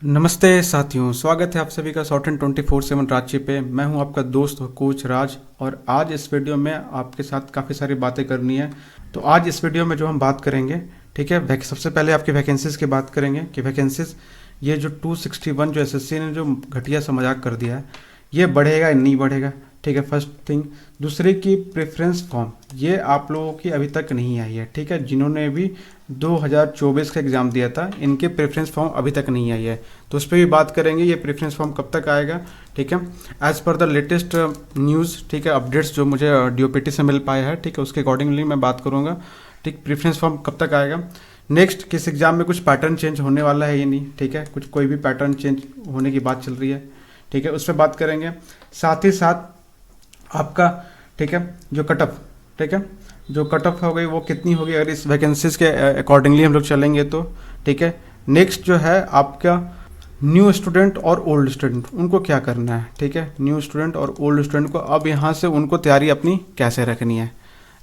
नमस्ते साथियों, स्वागत है आप सभी का शॉर्ट एंड 24/7 रांची पे। मैं हूं आपका दोस्त कोच राज और आज इस वीडियो में आपके साथ काफ़ी सारी बातें करनी है। तो आज इस वीडियो में जो हम बात करेंगे, ठीक है, सबसे पहले आपकी वैकेंसीज़ की बात करेंगे कि वैकेंसीज़ ये जो 261 जो एसएससी ने जो घटिया सा मजाक कर दिया है, ये बढ़ेगा या नहीं बढ़ेगा, ठीक है, फर्स्ट थिंग। दूसरे की प्रेफरेंस फॉर्म ये आप लोगों की अभी तक नहीं आई है, ठीक है, जिन्होंने भी 2024 का एग्ज़ाम दिया था इनके प्रेफरेंस फॉर्म अभी तक नहीं आई है, तो उस पर भी बात करेंगे। ये प्रेफरेंस फॉर्म कब तक आएगा, ठीक है, as per the latest news, ठीक है, अपडेट्स जो मुझे डीओपीटी से मिल पाया है, ठीक है, उसके अकॉर्डिंगली मैं बात करूँगा। ठीक, प्रेफरेंस फॉर्म कब तक आएगा। नेक्स्ट, किस एग्ज़ाम में कुछ पैटर्न चेंज होने वाला है या नहीं, ठीक है, कोई भी पैटर्न चेंज होने की बात चल रही है, ठीक है, उस पर बात करेंगे। साथ ही साथ आपका, ठीक है, जो कट ऑफ, ठीक है, जो कट ऑफ हो गई वो कितनी होगी अगर इस वैकेंसीज के अकॉर्डिंगली हम लोग चलेंगे तो, ठीक है। नेक्स्ट जो है आपका न्यू स्टूडेंट और ओल्ड स्टूडेंट, उनको क्या करना है, ठीक है, न्यू स्टूडेंट और ओल्ड स्टूडेंट को अब यहाँ से उनको तैयारी अपनी कैसे रखनी है,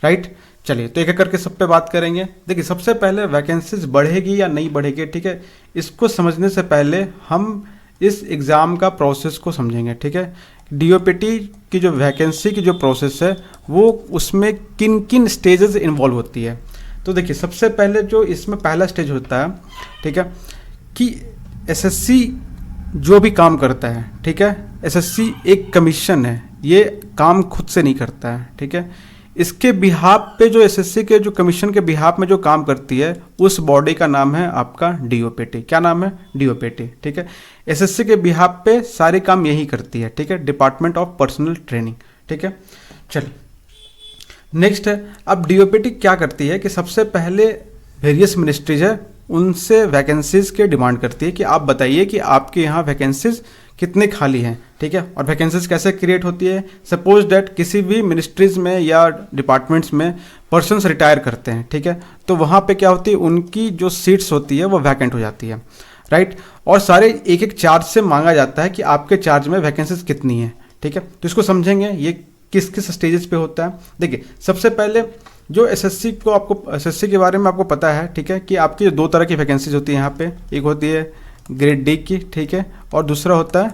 राइट। चलिए तो एक एक करके सब पे बात करेंगे। देखिए, सबसे पहले वैकेंसीज बढ़ेगी या नहीं बढ़ेगी, ठीक है, इसको समझने से पहले हम इस एग्ज़ाम का प्रोसेस को समझेंगे, ठीक है। डीओपीटी की जो वैकेंसी की जो प्रोसेस है वो उसमें किन किन स्टेजेस इन्वॉल्व होती है। तो देखिए, सबसे पहले जो इसमें पहला स्टेज होता है, ठीक है, कि एसएससी जो भी काम करता है, ठीक है, एसएससी एक कमीशन है, ये काम खुद से नहीं करता है, ठीक है। इसके बिहाफ पे जो एसएससी के जो कमीशन के बिहाफ में जो काम करती है उस बॉडी का नाम है आपका डीओपीटी। क्या नाम है? डीओपीटी, ठीक है। एसएससी के बिहाफ पे सारे काम यही करती है, ठीक है, डिपार्टमेंट ऑफ पर्सनल ट्रेनिंग, ठीक है। चलिए नेक्स्ट है, अब डीओपीटी क्या करती है कि सबसे पहले वेरियस मिनिस्ट्रीज है उनसे वैकेंसीज के डिमांड करती है कि आप बताइए कि आपके यहाँ वैकेंसीज कितने खाली हैं, ठीक है, और वैकेंसीज कैसे क्रिएट होती है। सपोज डैट किसी भी मिनिस्ट्रीज में या डिपार्टमेंट्स में पर्सन्स रिटायर करते हैं, ठीक है, तो वहाँ पे क्या होती है, उनकी जो सीट्स होती है वो वैकेंट हो जाती है, राइट। और सारे एक एक चार्ज से मांगा जाता है कि आपके चार्ज में वैकेंसीज कितनी है, ठीक है। तो इसको समझेंगे ये किस किस स्टेजेस पे होता है। देखिए, सबसे पहले जो एसएससी को, आपको एसएससी के बारे में आपको पता है, ठीक है, कि आपकी दो तरह की वैकेंसीज होती है यहाँ पे। एक होती है ग्रेड डी की, ठीक है, और दूसरा होता है,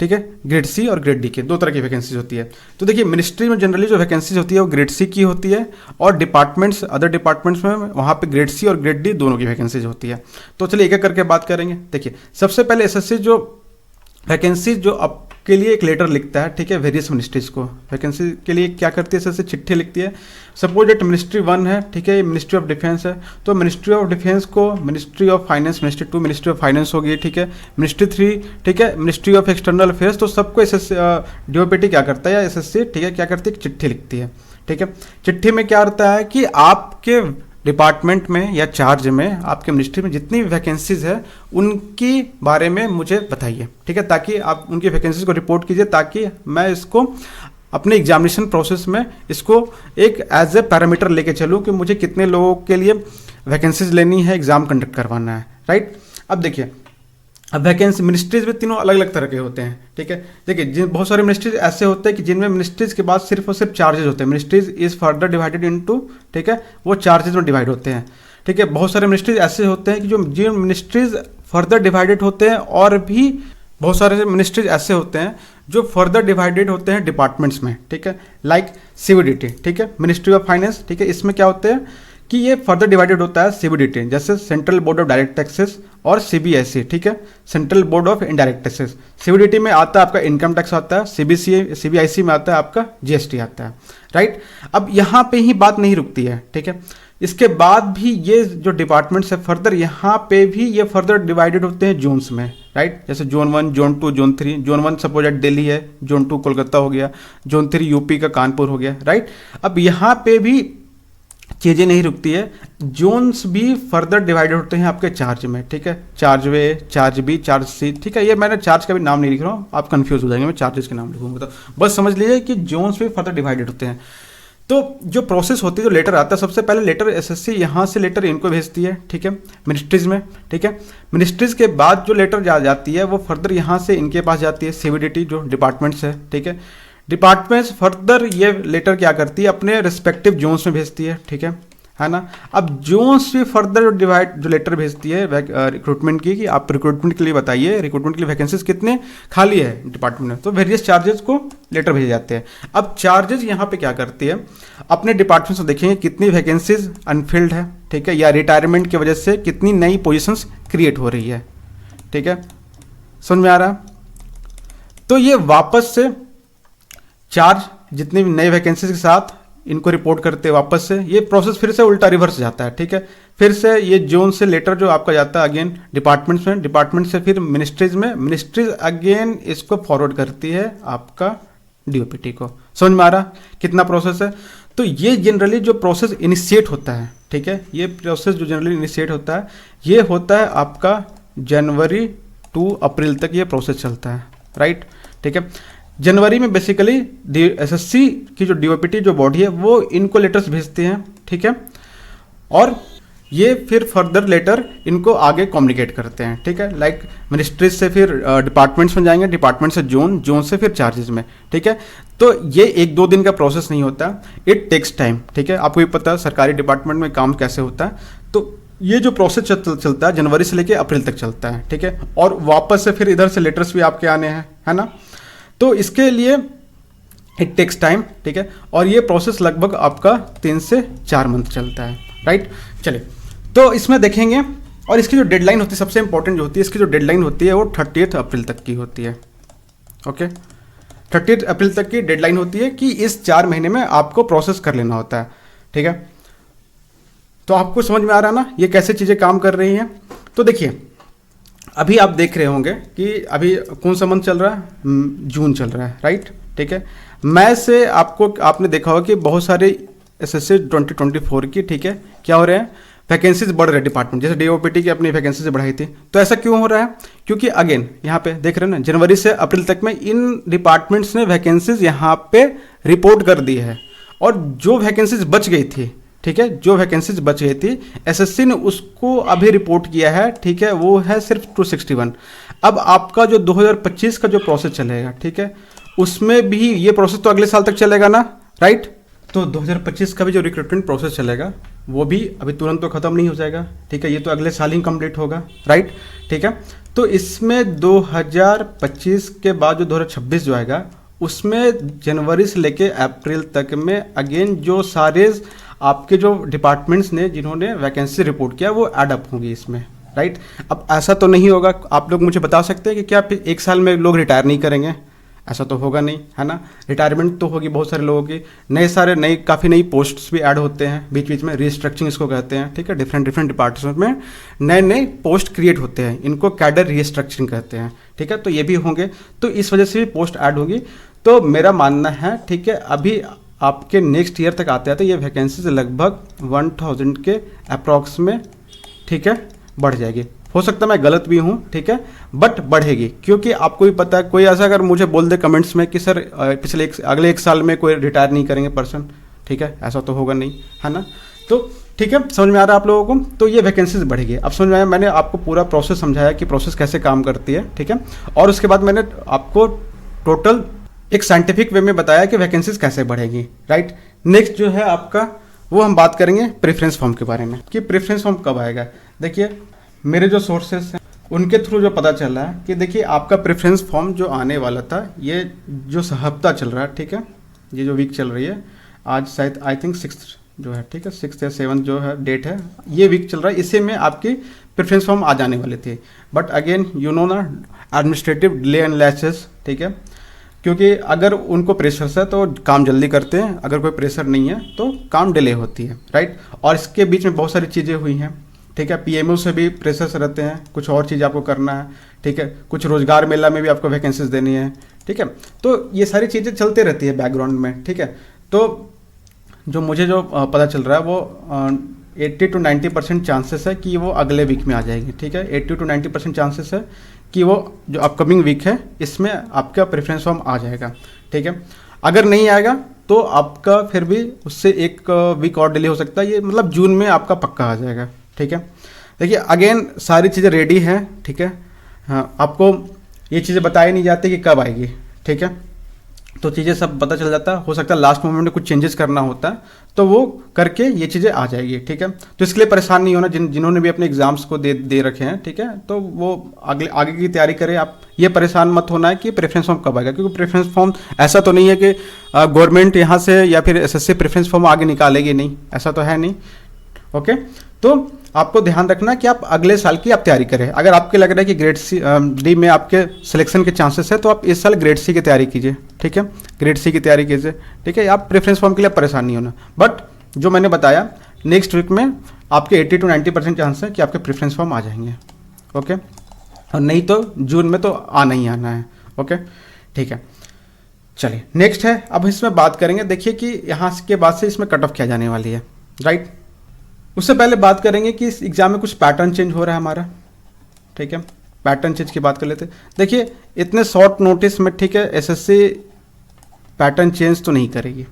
ठीक है, ग्रेड सी और ग्रेड डी के, दो तरह की वैकेंसीज होती है। तो देखिए, मिनिस्ट्री में जनरली जो वैकेंसीज होती है वो ग्रेड सी की होती है और डिपार्टमेंट्स, अदर डिपार्टमेंट्स में वहाँ पे ग्रेड सी और ग्रेड डी दोनों की वैकेंसीज होती है। तो चलिए एक एक करके बात करेंगे। देखिए, सबसे पहले एसएससी जो वैकेंसी जो आपके लिए एक लेटर लिखता है, ठीक है, वेरियस मिनिस्ट्रीज को वैकेंसी के लिए क्या करती है, एसएससी चिट्ठी लिखती है। सपोज डेट मिनिस्ट्री 1 है, ठीक है, ये मिनिस्ट्री ऑफ डिफेंस है, तो मिनिस्ट्री ऑफ डिफेंस को ministry of finance, ministry 2 ministry of finance होगी, ठीक है, मिनिस्ट्री 3, ठीक है, मिनिस्ट्री ऑफ एक्सटर्नल अफेयर्स। तो सबको एसएससी डीओपीटी क्या करता है या एसएससी, ठीक है, क्या करती है, चिट्ठी लिखती है, ठीक है। चिट्ठी में क्या होता है कि आपके डिपार्टमेंट में या चार्ज में, आपके मिनिस्ट्री में जितनी वैकेंसीज है उनकी बारे में मुझे बताइए, ठीक है, ताकि आप उनकी वैकेंसीज को रिपोर्ट कीजिए, ताकि मैं इसको अपने एग्जामिनेशन प्रोसेस में इसको एक एज ए पैरामीटर लेके चलूँ कि मुझे कितने लोगों के लिए वैकेंसीज लेनी है, एग्जाम कंडक्ट करवाना है, राइट। अब देखिए, अब वैकेंसी मिनिस्ट्रीज भी तीनों अलग अलग तरह के होते हैं, ठीक है। देखिए, बहुत सारे मिनिस्ट्रीज ऐसे होते हैं कि जिनमें मिनिस्ट्रीज के बाद सिर्फ और सिर्फ चार्जेज होते हैं। Ministries is further divided into, ठीक है, वो चार्जेज में डिवाइड होते हैं, ठीक है। बहुत सारे मिनिस्ट्रीज ऐसे होते हैं कि जो मिनिस्ट्रीज फर्दर डिवाइडेड होते हैं, और भी बहुत सारे मिनिस्ट्रीज ऐसे होते हैं जो फर्दर डिवाइडेड होते हैं डिपार्टमेंट्स में, ठीक है, लाइक सीबीडीटी, ठीक है, मिनिस्ट्री ऑफ फाइनेंस, ठीक है, इसमें क्या होते हैं कि ये फर्दर डिवाइडेड होता है सीबीडीटी, जैसे central board of direct taxes और सीबीएसई, ठीक है, central board of indirect taxes. CBDT में आता है आपका इनकम टैक्स आता है, सीबीआईसी में आता है आपका जीएसटी आता है, राइट। अब यहाँ पे ही बात नहीं रुकती है, ठीक है, इसके बाद भी ये जो डिपार्टमेंट्स है फर्दर यहाँ पे भी ये फर्दर डिवाइडेड होते हैं जोन्स में, राइट। जैसे zone 1, zone 2, zone 3। Zone 1 suppose at Delhi है, जोन 2 कोलकाता हो गया, जोन 3 यूपी का कानपुर हो गया, राइट। अब यहाँ पे भी चीज़ें नहीं रुकती है, जोन्स भी फर्दर डिवाइडेड होते हैं आपके चार्ज में, ठीक है, चार्ज वे, चार्ज बी, चार्ज सी, ठीक है। ये मैंने चार्ज का भी नाम नहीं लिख रहा हूँ, आप कंफ्यूज हो जाएंगे, मैं चार्जेस के नाम लिखूंगा, तो बस समझ लीजिए कि जोन्स भी फर्दर डिवाइडेड होते हैं। तो जो प्रोसेस होती है, जो लेटर आता है, सबसे पहले लेटर एसएससी यहाँ से लेटर इनको भेजती है, ठीक है, मिनिस्ट्रीज में, ठीक है। मिनिस्ट्रीज के बाद जो लेटर जाती है वो फर्दर यहाँ से इनके पास जाती है, सीबीडीटी जो डिपार्टमेंट्स है, ठीक है। डिपार्टमेंट्स फर्दर ये लेटर क्या करती है, अपने रिस्पेक्टिव जोन्स में भेजती है, ठीक है, है ना। अब जो से फर्दर डिवाइड जो लेटर भेजती है रिक्रूटमेंट की कि आप रिक्रूटमेंट के लिए बताइए, रिक्रूटमेंट के लिए वैकेंसीज कितने खाली है डिपार्टमेंट में, तो वेरियस चार्जेस को लेटर भेजे जाते हैं। अब चार्जेस यहाँ पे क्या करती है, अपने डिपार्टमेंट से देखेंगे कितनी वैकेंसीज अनफिल्ड है, ठीक है, या रिटायरमेंट की वजह से कितनी नई पोजिशंस क्रिएट हो रही है, ठीक है, समझ में आ रहा। तो ये वापस से चार्ज जितनी भी नई वैकेंसीज के साथ इनको रिपोर्ट करते हैं वापस से, ये प्रोसेस फिर से उल्टा रिवर्स जाता है, ठीक है। फिर से ये जोन से लेटर जो आपका जाता है अगेन डिपार्टमेंट्स में, डिपार्टमेंट से फिर मिनिस्ट्रीज में, मिनिस्ट्रीज अगेन इसको फॉरवर्ड करती है आपका डीओपीटी को। समझ में आ रहा कितना प्रोसेस है। तो ये जनरली जो प्रोसेस इनिशिएट होता है, ठीक है, ये प्रोसेस जो जनरली इनिशिएट होता है ये होता है आपका जनवरी टू अप्रैल तक ये प्रोसेस चलता है, राइट, ठीक है। जनवरी में बेसिकली एसएससी की जो डीओपीटी जो बॉडी है वो इनको लेटर्स भेजते हैं, ठीक है, और ये फिर फर्दर लेटर इनको आगे कम्युनिकेट करते हैं, ठीक है, लाइक मिनिस्ट्रीज से फिर डिपार्टमेंट्स में जाएंगे, डिपार्टमेंट से जोन, जोन से फिर चार्जेस में, ठीक है। तो ये 1-2 दिन का प्रोसेस नहीं होता, इट टेक्स टाइम, ठीक है। आपको भी पता है सरकारी डिपार्टमेंट में काम कैसे होता है। तो ये जो प्रोसेस चलता है जनवरी से लेकर अप्रैल तक चलता है, ठीक है, और वापस से फिर इधर से लेटर्स भी आपके आने हैं, है ना। तो इसके लिए इट टेक्स टाइम, ठीक है, और ये प्रोसेस लगभग आपका 3 से 4 मंथ चलता है, राइट। चलिए तो इसमें देखेंगे, और इसकी जो डेडलाइन होती है सबसे इंपॉर्टेंट जो होती है, इसकी जो डेडलाइन होती है वो 30 अप्रैल तक की होती है, ओके। 30 अप्रैल तक की डेडलाइन होती है कि इस 4 महीने में आपको प्रोसेस कर लेना होता है, ठीक है। तो आपको समझ में आ रहा है ना ये कैसे चीज़ें काम कर रही हैं। तो देखिए अभी आप देख रहे होंगे कि अभी कौन सा मंथ चल रहा है, जून चल रहा है, राइट, ठीक है। मई से आपने देखा होगा कि बहुत सारे एसएससी 2024 की, ठीक है, क्या हो रहे हैं, वैकेंसीज बढ़ रहे हैं डिपार्टमेंट, जैसे डीओपीटी की अपनी वैकेंसीज बढ़ाई थी। तो ऐसा क्यों हो रहा है, क्योंकि अगेन यहाँ पे देख रहे हैं ना जनवरी से अप्रैल तक में इन डिपार्टमेंट्स ने वैकेंसीज यहाँ पे रिपोर्ट कर दी है, और जो वैकेंसीज बच गई थी, ठीक है, जो वैकेंसीज बच गई थी एसएससी ने उसको अभी रिपोर्ट किया है, ठीक है, वो है सिर्फ 261। अब आपका जो 2025 का जो प्रोसेस चलेगा, ठीक है, उसमें भी ये प्रोसेस तो अगले साल तक चलेगा ना, राइट। तो 2025 का भी जो रिक्रूटमेंट प्रोसेस चलेगा वो भी अभी तुरंत तो खत्म नहीं हो जाएगा, ठीक है, ये तो अगले साल ही कंप्लीट होगा, राइट, ठीक है। तो इसमें 2025 के बाद जो 2026 जो आएगा उसमें जनवरी से लेके अप्रैल तक में अगेन जो सारे आपके जो डिपार्टमेंट्स ने जिन्होंने वैकेंसी रिपोर्ट किया वो ऐड अप होंगी इसमें, राइट। अब ऐसा तो नहीं होगा, आप लोग मुझे बता सकते हैं कि क्या 1 साल में लोग रिटायर नहीं करेंगे, ऐसा तो होगा नहीं, है ना। रिटायरमेंट तो होगी बहुत सारे लोगों की, नए काफ़ी नई पोस्ट्स भी ऐड होते हैं बीच बीच में, रिस्ट्रक्चरिंग इसको कहते हैं, ठीक है, डिफरेंट डिपार्टमेंट में नए पोस्ट क्रिएट होते हैं, इनको कैडर रिस्ट्रक्चरिंग कहते हैं, ठीक है। तो ये भी होंगे, तो इस वजह से भी पोस्ट ऐड होगी। तो मेरा मानना है, ठीक है, अभी आपके नेक्स्ट ईयर तक आते आते ये वैकेंसीज लगभग 1000 के अप्रॉक्स में, ठीक है, बढ़ जाएगी। हो सकता है मैं गलत भी हूँ, ठीक है, बट बढ़ेगी, क्योंकि आपको भी पता है, कोई ऐसा अगर मुझे बोल दे कमेंट्स में कि सर अगले 1 साल में कोई रिटायर नहीं करेंगे पर्सन, ठीक है, ऐसा तो होगा नहीं, है ना। तो ठीक है, समझ में आ रहा है आप लोगों को। तो ये वैकेंसीज बढ़ेगी। अब समझ में आया, मैंने आपको पूरा प्रोसेस समझाया कि प्रोसेस कैसे काम करती है, ठीक है, और उसके बाद मैंने आपको टोटल एक साइंटिफिक वे में बताया कि वैकेंसीज कैसे बढ़ेगी, राइट। नेक्स्ट जो है आपका वो हम बात करेंगे प्रेफरेंस फॉर्म के बारे में, कि प्रेफरेंस फॉर्म कब आएगा। देखिए मेरे जो सोर्सेस हैं उनके थ्रू जो पता चला है कि देखिए आपका प्रेफरेंस फॉर्म जो आने वाला था, ये जो हफ्ता चल रहा है, ठीक है, ये जो वीक चल रही है, आज शायद आई थिंक 6 जो है, ठीक है, 6 या 7 जो है डेट है, ये वीक चल रहा है, इसी में आपकी प्रेफरेंस फॉर्म आ जाने वाले थे। बट अगेन यू नो ना, एडमिनिस्ट्रेटिव डिले एंड लैचेस, ठीक है, क्योंकि अगर उनको प्रेशर है तो काम जल्दी करते हैं, अगर कोई प्रेशर नहीं है तो काम डिले होती है, राइट। और इसके बीच में बहुत सारी चीज़ें हुई हैं, ठीक है, पीएमओ से भी प्रेशर्स रहते हैं, कुछ और चीज़ आपको करना है, ठीक है, कुछ रोजगार मेला में भी आपको वैकेंसीज देनी है, ठीक है। तो ये सारी चीज़ें चलते रहती है बैकग्राउंड में, ठीक है। तो जो मुझे जो पता चल रहा है वो 80 to 90% चांसेस है कि वो अगले वीक में आ जाएगी, ठीक है, 80 to 90% चांसेस है कि वो जो अपकमिंग वीक है इसमें आपका प्रेफरेंस फॉर्म आ जाएगा, ठीक है। अगर नहीं आएगा तो आपका फिर भी उससे 1 वीक और डिले हो सकता है, ये मतलब जून में आपका पक्का आ जाएगा, ठीक है। देखिए अगेन सारी चीज़ें रेडी हैं, ठीक है, हाँ, आपको ये चीज़ें बताई नहीं जाती कि कब आएगी, ठीक है। तो चीज़ें सब पता चल जाता है। हो सकता है लास्ट मोमेंट में कुछ चेंजेस करना होता है तो वो करके ये चीज़ें आ जाएगी, ठीक है। तो इसके लिए परेशान नहीं होना, जिन्होंने भी अपने एग्जाम्स को दे रखे हैं, ठीक है, तो वो आगे की तैयारी करें। आप ये परेशान मत होना है कि प्रेफरेंस फॉर्म कब आएगा, क्योंकि प्रेफरेंस फॉर्म ऐसा तो नहीं है कि गवर्नमेंट यहाँ से या फिर एसएससी प्रेफरेंस फॉर्म आगे निकालेगी नहीं, ऐसा तो है नहीं। ओके, तो आपको ध्यान रखना कि आप अगले साल की आप तैयारी करें। अगर आपको लग रहा है कि ग्रेड सी डी में आपके सिलेक्शन के चांसेस है तो आप इस साल ग्रेड सी की तैयारी कीजिए, ठीक है, ग्रेड सी की तैयारी कीजिए, ठीक है। आप प्रेफरेंस फॉर्म के लिए परेशान नहीं होना। बट जो मैंने बताया, नेक्स्ट वीक में आपके 80 to 90% चांस है कि आपके प्रेफरेंस फॉर्म आ जाएंगे, ओके, और नहीं तो जून में तो आना ही आना है, ओके, ठीक है। चलिए नेक्स्ट है, अब इसमें बात करेंगे, देखिए कि यहाँ के बाद से इसमें कट ऑफ क्या जाने वाली है, राइट। उससे पहले बात करेंगे कि इस एग्जाम में कुछ पैटर्न चेंज हो रहा है हमारा, ठीक है, पैटर्न चेंज की बात कर लेते हैं। देखिए इतने शॉर्ट नोटिस में, ठीक है, एसएससी पैटर्न चेंज तो नहीं करेगी,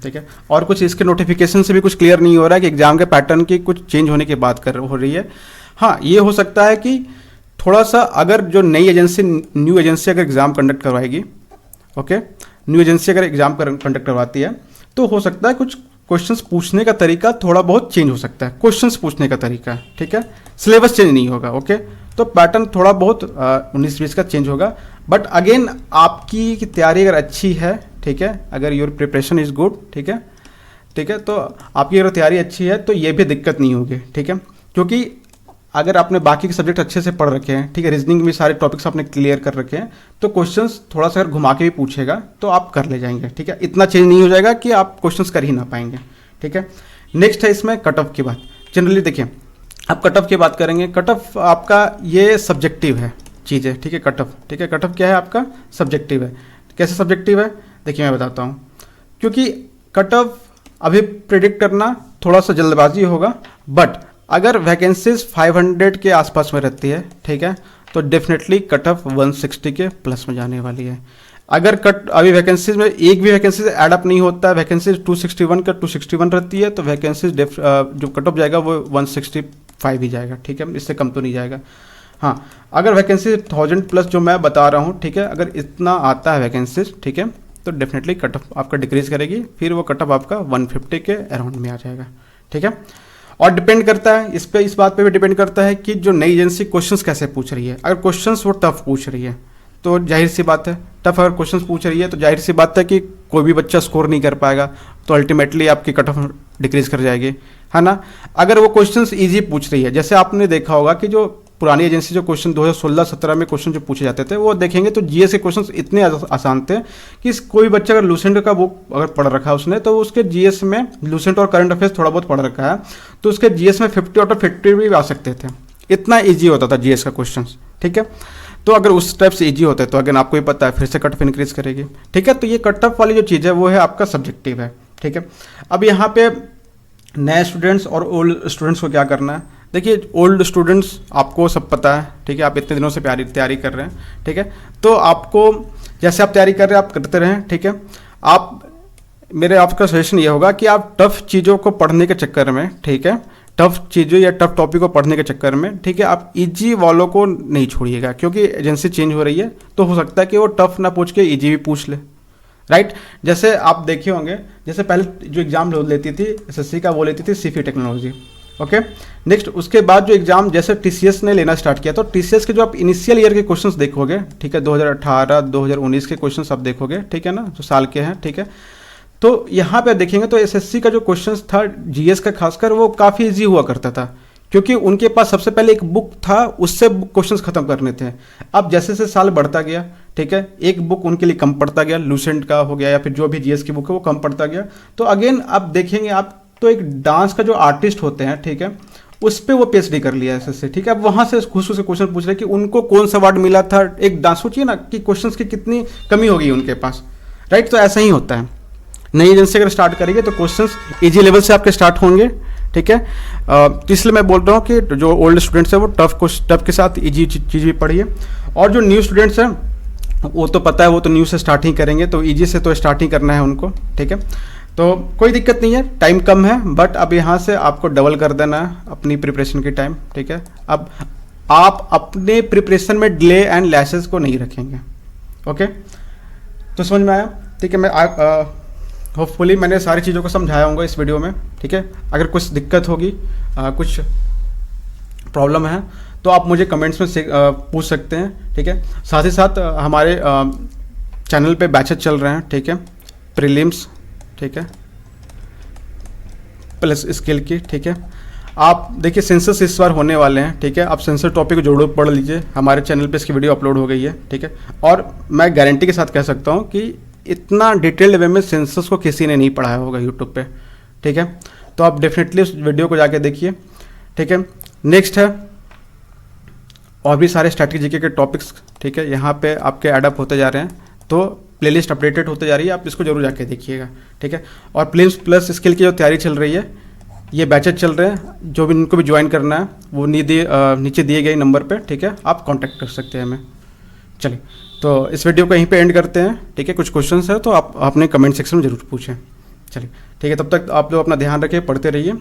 ठीक है, और कुछ इसके नोटिफिकेशन से भी कुछ क्लियर नहीं हो रहा है कि एग्जाम के पैटर्न की कुछ चेंज होने की बात हो रही है। हाँ, ये हो सकता है कि थोड़ा सा अगर जो नई एजेंसी, न्यू एजेंसी अगर एग्जाम कंडक्ट करवाएगी, ओके, न्यू एजेंसी अगर एग्जाम कंडक्ट करवाती है तो हो सकता है कुछ क्वेश्चंस पूछने का तरीका थोड़ा बहुत चेंज हो सकता है, क्वेश्चंस पूछने का तरीका, ठीक है, सिलेबस चेंज नहीं होगा, ओके। तो पैटर्न थोड़ा बहुत 19-20 का चेंज होगा। बट अगेन आपकी तैयारी अगर अच्छी है, ठीक है, अगर योर प्रिपरेशन इज गुड, ठीक है, ठीक है, तो आपकी अगर तैयारी अच्छी है तो ये भी दिक्कत नहीं होगी, ठीक है, क्योंकि अगर आपने बाकी के सब्जेक्ट अच्छे से पढ़ रखे हैं, ठीक है, रीजनिंग में सारे टॉपिक्स आपने क्लियर कर रखे हैं, तो क्वेश्चंस थोड़ा सा अगर घुमा के भी पूछेगा तो आप कर ले जाएंगे, ठीक है, इतना चेंज नहीं हो जाएगा कि आप क्वेश्चंस कर ही ना पाएंगे, ठीक है। नेक्स्ट है इसमें कट ऑफ की बात। जनरली देखिए, आप कट ऑफ की बात करेंगे, कट ऑफ आपका ये सब्जेक्टिव है चीज़ है, ठीक है, कट ऑफ, ठीक है, कट ऑफ क्या है आपका, सब्जेक्टिव है। कैसे सब्जेक्टिव है, देखिए मैं बताता हूँ, क्योंकि कट ऑफ अभी प्रिडिक्ट करना थोड़ा सा जल्दबाजी होगा, बट अगर वैकेंसीज 500 के आसपास में रहती है, ठीक है, तो डेफिनेटली कट ऑफ 160 के प्लस में जाने वाली है। अगर कट अभी वैकेंसीज में एक भी वैकेंसीज ऐड अप नहीं होता है, वैकेंसीज 261 का 261 रहती है, तो वैकेंसीज जो कट ऑफ जाएगा वो 165 ही जाएगा, ठीक है, इससे कम तो नहीं जाएगा। हाँ, अगर वैकेंसी 1000 प्लस जो मैं बता रहा हूँ, ठीक है, अगर इतना आता है वैकेंसीज, ठीक है, तो डेफिनेटली कट ऑफ आपका डिक्रीज करेगी, फिर वो कट ऑफ आपका 150 के अराउंड में आ जाएगा, ठीक है। और डिपेंड करता है इस बात पे भी डिपेंड करता है कि जो नई एजेंसी क्वेश्चंस कैसे पूछ रही है। अगर क्वेश्चंस वो टफ पूछ रही है तो जाहिर सी बात है, टफ अगर क्वेश्चंस पूछ रही है तो जाहिर सी बात है कि कोई भी बच्चा स्कोर नहीं कर पाएगा, तो अल्टीमेटली आपकी कट ऑफ डिक्रीज कर जाएगी, है ना। अगर वो क्वेश्चंस ईजी पूछ रही है, जैसे आपने देखा होगा कि जो पुरानी एजेंसी जो क्वेश्चन 2016-17 में क्वेश्चन जो पूछे जाते थे, वो देखेंगे तो जीएस के क्वेश्चंस इतने आसान थे कि कोई बच्चा अगर लूसेंट का बुक अगर पढ़ रखा है उसने, तो उसके जीएस में लूसेंट और करंट अफेयर्स थोड़ा बहुत पढ़ रखा है, तो उसके जीएस में 50 आउट ऑफ 50 भी आ सकते थे, इतना ईजी होता था जीएस का क्वेश्चन, ठीक है। तो अगर उस टाइप से ईजी होता है तो अगर आपको ही पता है, फिर से कट ऑफ इंक्रीज करेगी, ठीक है। तो ये कट ऑफ वाली जो चीज़ है वो है आपका सब्जेक्टिव है, ठीक है। अब यहाँ पे नए स्टूडेंट्स और ओल्ड स्टूडेंट्स को क्या करना है, देखिए ओल्ड स्टूडेंट्स आपको सब पता है, ठीक है, आप इतने दिनों से तैयारी कर रहे हैं, ठीक है, तो आपको जैसे आप तैयारी कर रहे हैं आप करते रहें, ठीक है। आपका सजेशन ये होगा कि आप टफ चीज़ों को पढ़ने के चक्कर में, ठीक है, टफ चीज़ों या टफ टॉपिक को पढ़ने के चक्कर में, ठीक है, आप इजी वालों को नहीं छोड़िएगा, क्योंकि एजेंसी चेंज हो रही है, तो हो सकता है कि वो टफ ना पूछ के इजी भी पूछ ले, राइट। जैसे आप देखे होंगे, जैसे पहले जो एग्जाम लेती थी एसएससी का, वो लेती थी सीफी टेक्नोलॉजी, ओके। नेक्स्ट उसके बाद जो एग्जाम जैसे टीसीएस ने लेना स्टार्ट किया, तो टीसीएस के जो आप इनिशियल ईयर के क्वेश्चंस देखोगे, ठीक है, 2018 2019 के क्वेश्चंस आप देखोगे, ठीक है ना, जो साल के हैं, ठीक है, तो यहाँ पे देखेंगे तो एसएससी का जो क्वेश्चंस था जीएस का खासकर, वो काफ़ी इजी हुआ करता था, क्योंकि उनके पास सबसे पहले एक बुक था, उससे क्वेश्चंस खत्म करने थे। अब जैसे जैसे साल बढ़ता गया, ठीक है, एक बुक उनके लिए कम पड़ता गया, लूसेंट का हो गया या फिर जो भी जीएस की बुक है वो कम पड़ता गया। तो अगेन आप देखेंगे, आप तो एक डांस का जो आर्टिस्ट होते हैं, ठीक है, उस पर वो पीएचडी कर लिया एसएससी, ठीक है। अब वहाँ से खुश से क्वेश्चन पूछ रहे हैं कि उनको कौन सा अवार्ड मिला था, एक डांस, सोचिए ना कि क्वेश्चंस की कितनी कमी होगी उनके पास, राइट। तो ऐसा ही होता है, नई एजेंसी अगर स्टार्ट करेंगे तो क्वेश्चंस इजी लेवल से आपके स्टार्ट होंगे, ठीक है। तो इसलिए मैं बोल रहा हूँ कि जो ओल्ड स्टूडेंट्स हैं वो टफ के साथ इजी चीज़ भी पढ़िए, और जो न्यू स्टूडेंट्स हैं वो तो पता है, वो तो न्यू से स्टार्ट ही करेंगे, तो इजी से तो स्टार्ट ही करना है उनको, ठीक है। तो कोई दिक्कत नहीं है, टाइम कम है, बट अब यहाँ से आपको डबल कर देना है अपनी प्रिपरेशन की टाइम, ठीक है। अब आप अपने प्रिपरेशन में डिले एंड लैसेस को नहीं रखेंगे, ओके। तो समझ में आया। ठीक है, मैं होपफुली मैंने सारी चीज़ों को समझाया होगा इस वीडियो में। ठीक है, अगर कुछ दिक्कत होगी, कुछ प्रॉब्लम है तो आप मुझे कमेंट्स में पूछ सकते हैं। ठीक है, साथ ही साथ हमारे चैनल पे बैचेस चल रहे हैं। ठीक है, प्रीलिम्स, ठीक है, प्लस स्किल की। ठीक है, आप देखिए सेंसस इस बार होने वाले हैं। ठीक है, आप सेंसस टॉपिक को जरूर पढ़ लीजिए, हमारे चैनल पे इसकी वीडियो अपलोड हो गई है। ठीक है, और मैं गारंटी के साथ कह सकता हूँ कि इतना डिटेल्ड वे में सेंसस को किसी ने नहीं पढ़ाया होगा यूट्यूब पे। ठीक है, तो आप डेफिनेटली उस वीडियो को जाके देखिए। ठीक है, नेक्स्ट है और भी सारे स्ट्रैटेजी के टॉपिक्स। ठीक है, यहाँ पे आपके एडअप होते जा रहे हैं, तो प्लेलिस्ट अपडेटेड होते जा रही है, आप इसको जरूर जाके देखिएगा। ठीक है, और प्लीज प्लस स्किल की जो तैयारी चल रही है, ये बैचेज चल रहे हैं, जो भी इनको भी ज्वाइन करना है वो नीचे दिए गए नंबर पे, ठीक है, आप कांटेक्ट कर सकते हैं हमें। चलिए, तो इस वीडियो को यहीं पे एंड करते हैं। ठीक है, कुछ क्वेश्चंस है तो आप अपने कमेंट सेक्शन में जरूर पूछें। चलिए ठीक है, तब तक आप लोग अपना ध्यान रखिए, पढ़ते रहिए।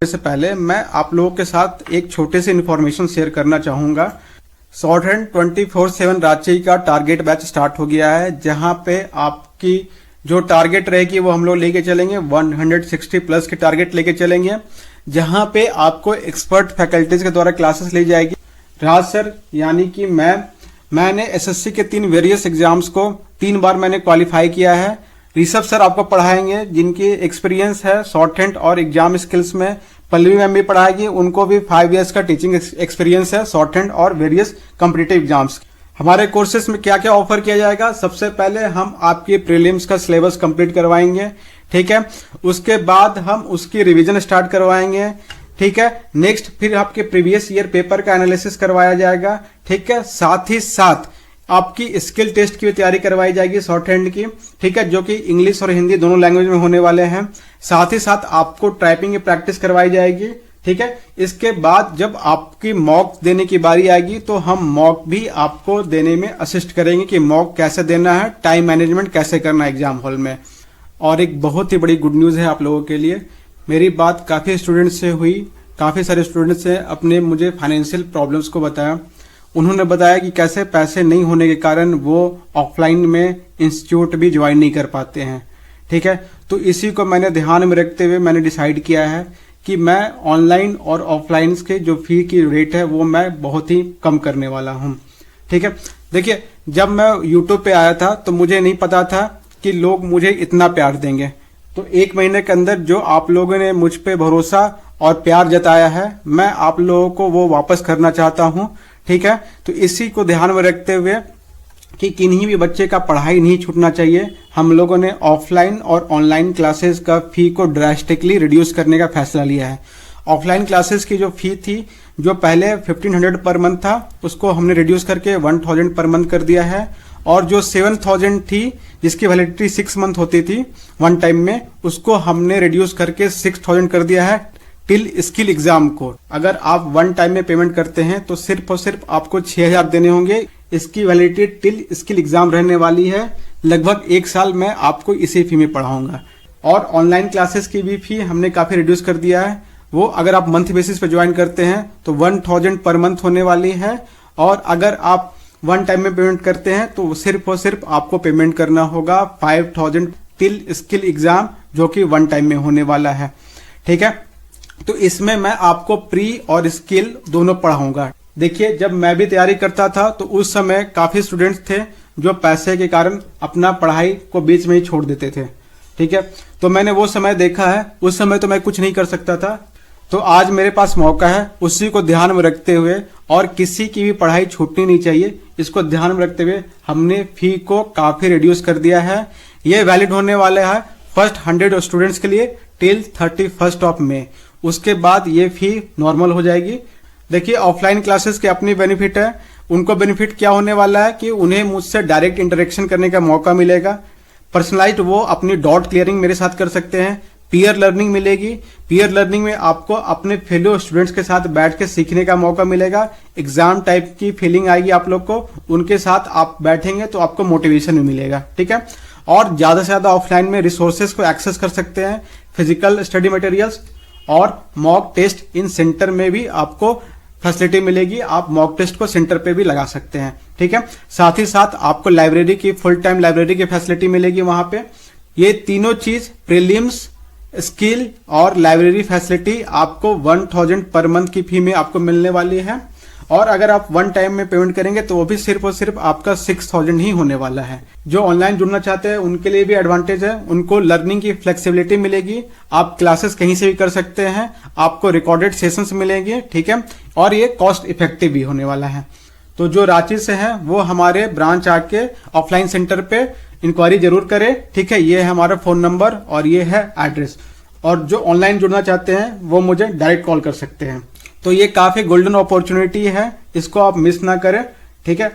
इससे पहले मैं आप लोगों के साथ एक छोटे से इन्फॉर्मेशन शेयर करना चाहूँगा। शॉर्टहैंड 24/7 रांची का टारगेट बैच स्टार्ट हो गया है, जहाँ पे आपकी जो टारगेट रहेगी वो हम लोग लेके चलेंगे 160 प्लस की टारगेट लेके चलेंगे, जहां पे आपको एक्सपर्ट फैकल्टीज के द्वारा क्लासेस ली जाएगी। राज सर यानी कि मैंने एसएससी के 3 वेरियस एग्जाम्स को 3 बार मैंने क्वालिफाई किया है। ऋषभ सर आपको पढ़ाएंगे, जिनकी एक्सपीरियंस है शॉर्टहैंड और एग्जाम स्किल्स में। पल्लवी मैम भी पढ़ाएगी, उनको भी 5 ईयर्स का टीचिंग एक्सपीरियंस है शॉर्टहैंड और वेरियस कॉम्पिटिटिव एग्जाम्स। हमारे कोर्सेज में क्या क्या ऑफर किया जाएगा? सबसे पहले हम आपके प्रीलिम्स का सिलेबस कंप्लीट करवाएंगे। ठीक है, उसके बाद हम उसकी रिवीजन स्टार्ट करवाएंगे। ठीक है, नेक्स्ट फिर आपके प्रीवियस ईयर पेपर का एनालिसिस करवाया जाएगा। ठीक है, साथ ही साथ आपकी स्किल टेस्ट की भी तैयारी करवाई जाएगी शॉर्टहैंड की। ठीक है, जो कि इंग्लिश और हिंदी दोनों लैंग्वेज में होने वाले हैं। साथ ही साथ आपको टाइपिंग की प्रैक्टिस करवाई जाएगी। ठीक है, इसके बाद जब आपकी मॉक देने की बारी आएगी तो हम मॉक भी आपको देने में असिस्ट करेंगे कि मॉक कैसे देना है, टाइम मैनेजमेंट कैसे करना है एग्जाम हॉल में। और एक बहुत ही बड़ी गुड न्यूज़ है आप लोगों के लिए, मेरी बात काफ़ी स्टूडेंट्स से हुई, काफ़ी सारे स्टूडेंट्स से अपने मुझे फाइनेंशियल प्रॉब्लम्स को बताया। उन्होंने बताया कि कैसे पैसे नहीं होने के कारण वो ऑफलाइन में इंस्टीट्यूट भी ज्वाइन नहीं कर पाते हैं। ठीक है, तो इसी को मैंने ध्यान में रखते हुए मैंने डिसाइड किया है कि मैं ऑनलाइन और ऑफलाइन के जो फी की रेट है वो मैं बहुत ही कम करने वाला हूँ। ठीक है, देखिए जब मैं यूट्यूब पे आया था तो मुझे नहीं पता था कि लोग मुझे इतना प्यार देंगे। तो 1 महीने के अंदर जो आप लोगों ने मुझ पे भरोसा और प्यार जताया है, मैं आप लोगों को वो वापस करना चाहता हूँ। ठीक है, तो इसी को ध्यान में रखते हुए कि किन्हीं भी बच्चे का पढ़ाई नहीं छूटना चाहिए, हम लोगों ने ऑफलाइन और ऑनलाइन क्लासेस का फी को ड्रास्टिकली रिड्यूस करने का फैसला लिया है। ऑफलाइन क्लासेस की जो फी थी, जो पहले 1500 पर मंथ था, उसको हमने रिड्यूस करके 1000 पर मंथ कर दिया है। और जो 7000 थी, जिसकी वैलिडिटी 6 मंथ होती थी वन टाइम में, उसको हमने रिड्यूस करके 6000 कर दिया है टिल स्किल एग्जाम को। अगर आप वन टाइम में पेमेंट करते हैं तो सिर्फ और सिर्फ आपको 6000 देने होंगे। इसकी वैलिडिटी टिल स्किल एग्जाम रहने वाली है, लगभग 1 साल मैं आपको इसी फी में पढ़ाऊंगा। और ऑनलाइन क्लासेस की भी फी हमने काफी रिड्यूस कर दिया है। वो अगर आप मंथ बेसिस पे ज्वाइन करते हैं तो 1000 पर मंथ होने वाली है, और अगर आप वन टाइम में पेमेंट करते हैं तो सिर्फ और सिर्फ आपको पेमेंट करना होगा 5000 टिल स्किल एग्जाम, जो कि वन टाइम में होने वाला है। ठीक है, तो इसमें मैं आपको प्री और स्किल दोनों पढ़ाऊंगा। देखिए जब मैं भी तैयारी करता था तो उस समय काफी स्टूडेंट्स थे जो पैसे के कारण अपना पढ़ाई को बीच में ही छोड़ देते थे। ठीक है, तो मैंने वो समय देखा है, उस समय तो मैं कुछ नहीं कर सकता था। तो आज मेरे पास मौका है, उसी को ध्यान में रखते हुए, और किसी की भी पढ़ाई छूटनी नहीं चाहिए, इसको ध्यान में रखते हुए हमने फी को काफी रिड्यूस कर दिया है। ये वैलिड होने वाले है फर्स्ट 100 स्टूडेंट्स के लिए टिल 31 मई। उसके बाद ये फी नॉर्मल हो जाएगी। देखिए ऑफलाइन क्लासेस के अपनी बेनिफिट है। उनको बेनिफिट क्या होने वाला है कि उन्हें मुझसे डायरेक्ट इंटरेक्शन करने का मौका मिलेगा। पर्सनलाइज्ड वो अपनी डाउट क्लियरिंग मेरे साथ कर सकते हैं। पीयर लर्निंग मिलेगी। पीयर लर्निंग में आपको अपने फेलो स्टूडेंट्स के साथ बैठ के सीखने का मौका मिलेगा। एग्जाम टाइप की फीलिंग आएगी आप लोग को, उनके साथ आप बैठेंगे तो आपको मोटिवेशन भी मिलेगा। ठीक है, और ज्यादा से ज्यादा ऑफलाइन में रिसोर्सेज को एक्सेस कर सकते हैं, फिजिकल स्टडी मटेरियल्स और मॉक टेस्ट इन सेंटर में भी आपको फैसिलिटी मिलेगी। आप मॉक टेस्ट को सेंटर पे भी लगा सकते हैं। ठीक है। साथ ही साथ आपको लाइब्रेरी की फुल टाइम लाइब्रेरी की फैसिलिटी मिलेगी वहां पे। ये तीनों चीज प्रीलिम्स, स्किल और लाइब्रेरी फैसिलिटी आपको 1000 पर मंथ की फी में आपको मिलने वाली है। और अगर आप वन टाइम में पेमेंट करेंगे तो वो भी सिर्फ और सिर्फ आपका 6000 ही होने वाला है। जो ऑनलाइन जुड़ना चाहते हैं उनके लिए भी एडवांटेज है, उनको लर्निंग की फ्लेक्सिबिलिटी मिलेगी, आप क्लासेस कहीं से भी कर सकते हैं, आपको रिकॉर्डेड सेशंस मिलेंगे, ठीक है। और ये कॉस्ट इफेक्टिव भी होने वाला है। तो जो रांची से है वो हमारे ब्रांच आके ऑफलाइन सेंटर पे इंक्वायरी जरूर करें, ठीक है। ये है हमारा फोन नंबर और ये है एड्रेस। और जो ऑनलाइन जुड़ना चाहते हैं वो मुझे डायरेक्ट कॉल कर सकते हैं। तो ये काफी गोल्डन अपॉर्चुनिटी है, इसको आप मिस ना करें, ठीक है।